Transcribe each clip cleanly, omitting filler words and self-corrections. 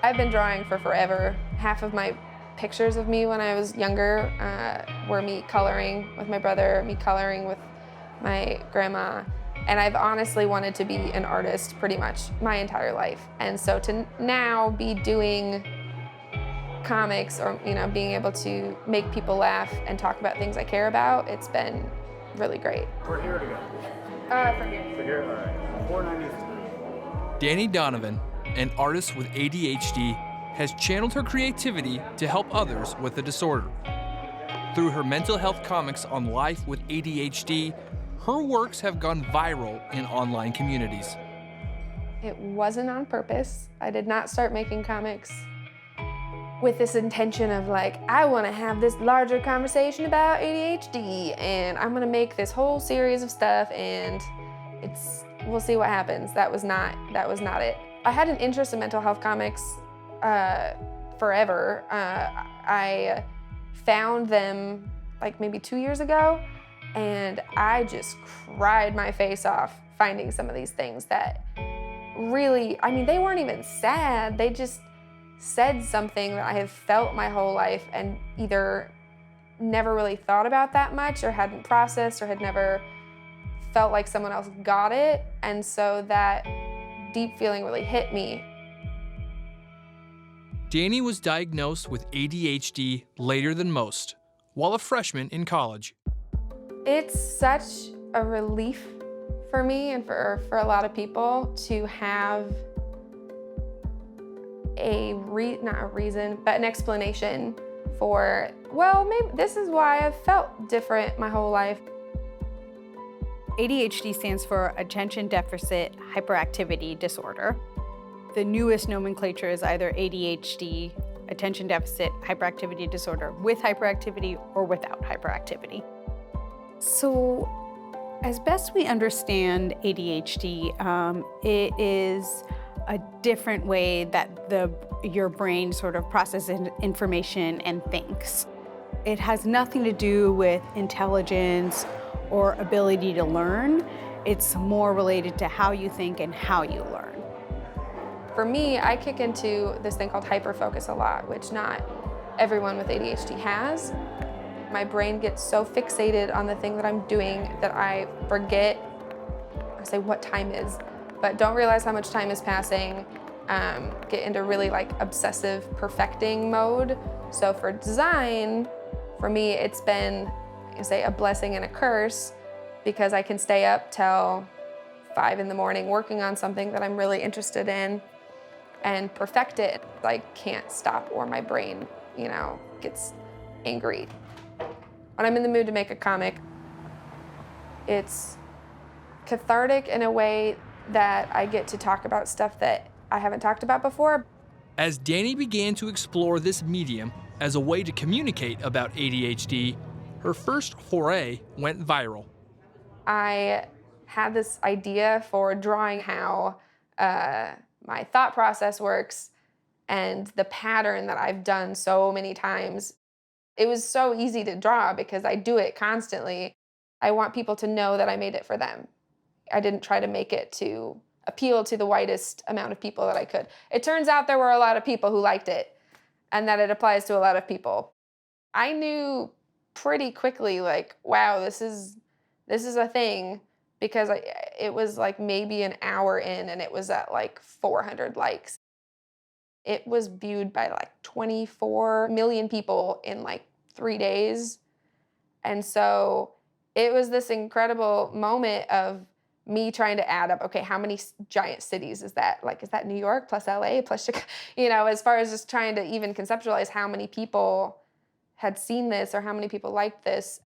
I've been drawing for forever. Half of my pictures of me when I was younger were me coloring with my brother, me coloring with my grandma. And I've honestly wanted to be an artist pretty much my entire life. And so to now be doing comics or being able to make people laugh and talk about things I care about, it's been really great. We're here to go. For here. For here, all right. 493. Danny Donovan, an artist with ADHD, has channeled her creativity to help others with the disorder. Through her mental health comics on life with ADHD, her works have gone viral in online communities. It wasn't on purpose. I did not start making comics with this intention of like, I want to have this larger conversation about ADHD and I'm gonna make this whole series of stuff and we'll see what happens. That was not it. I had an interest in mental health comics forever. I found them like maybe 2 years ago and I just cried my face off finding some of these things that really, they weren't even sad. They just said something that I have felt my whole life and either never really thought about that much or hadn't processed or had never felt like someone else got it. And so that deep feeling really hit me. Danny was diagnosed with ADHD later than most, while a freshman in college. It's such a relief for me and for a lot of people to have not a reason, but an explanation for, well, maybe this is why I've felt different my whole life. ADHD stands for Attention Deficit Hyperactivity Disorder. The newest nomenclature is either ADHD, Attention Deficit Hyperactivity Disorder, with hyperactivity or without hyperactivity. So, as best we understand ADHD, it is a different way that your brain sort of processes information and thinks. It has nothing to do with intelligence or ability to learn. It's more related to how you think and how you learn. For me, I kick into this thing called hyperfocus a lot, which not everyone with ADHD has. My brain gets so fixated on the thing that I'm doing that I forget, I say what time is, but don't realize how much time is passing, get into really like obsessive perfecting mode. So for design, for me, it's been, a blessing and a curse because I can stay up till 5 in the morning working on something that I'm really interested in and perfect it. I can't stop or my brain, gets angry. When I'm in the mood to make a comic, it's cathartic in a way that I get to talk about stuff that I haven't talked about before. As Danny began to explore this medium as a way to communicate about ADHD, her first foray went viral. I had this idea for drawing how my thought process works and the pattern that I've done so many times. It was so easy to draw because I do it constantly. I want people to know that I made it for them. I didn't try to make it to appeal to the widest amount of people that I could. It turns out there were a lot of people who liked it and that it applies to a lot of people. I knew pretty quickly, like, wow, this is a thing, because it was like maybe an hour in and it was at like 400 likes. It was viewed by like 24 million people in like 3 days. And so it was this incredible moment of me trying to add up, okay, how many giant cities is that? Like, is that New York plus LA plus Chicago? As far as just trying to even conceptualize how many people had seen this or how many people liked this.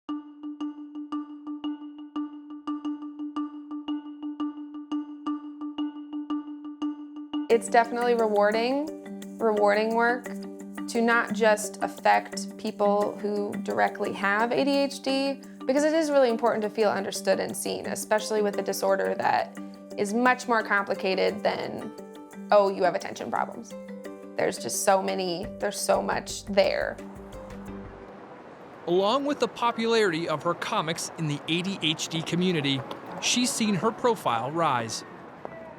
It's definitely rewarding work to not just affect people who directly have ADHD, because it is really important to feel understood and seen, especially with a disorder that is much more complicated than, oh, you have attention problems. There's so much there. Along with the popularity of her comics in the ADHD community, she's seen her profile rise.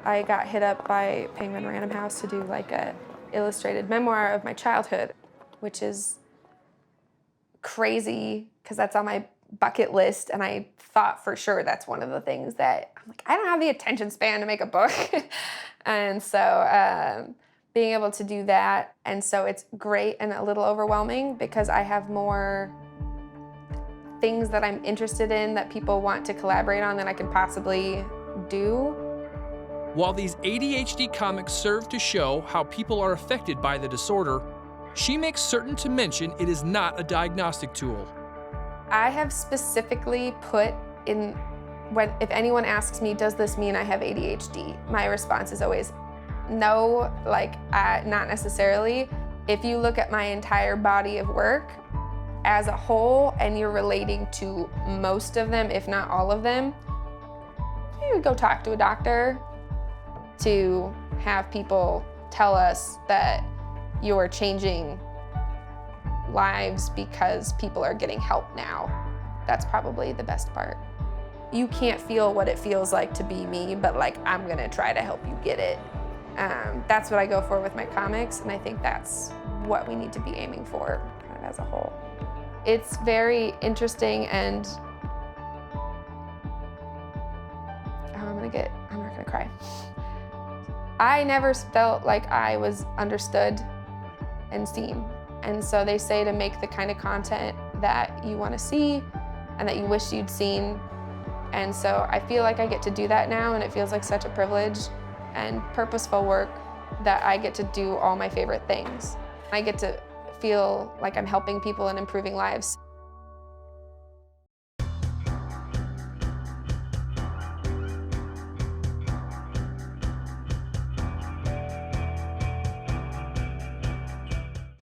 I got hit up by Penguin Random House to do like a illustrated memoir of my childhood, which is crazy because that's on my bucket list, and I thought for sure that's one of the things that I'm like, I don't have the attention span to make a book. And so being able to do that, and so it's great and a little overwhelming because I have more things that I'm interested in that people want to collaborate on than I can possibly do. While these ADHD comics serve to show how people are affected by the disorder, she makes certain to mention it is not a diagnostic tool. I have specifically put in, if anyone asks me, does this mean I have ADHD? My response is always, no, not necessarily. If you look at my entire body of work as a whole and you're relating to most of them, if not all of them, you would go talk to a doctor to have people tell us that you're changing lives because people are getting help now. That's probably the best part. You can't feel what it feels like to be me, but I'm gonna try to help you get it. That's what I go for with my comics, and I think that's what we need to be aiming for kind of as a whole. It's very interesting, and I'm not gonna cry. I never felt like I was understood and seen. And so they say to make the kind of content that you want to see and that you wish you'd seen. And so I feel like I get to do that now, and it feels like such a privilege and purposeful work that I get to do all my favorite things. I get to feel like I'm helping people and improving lives.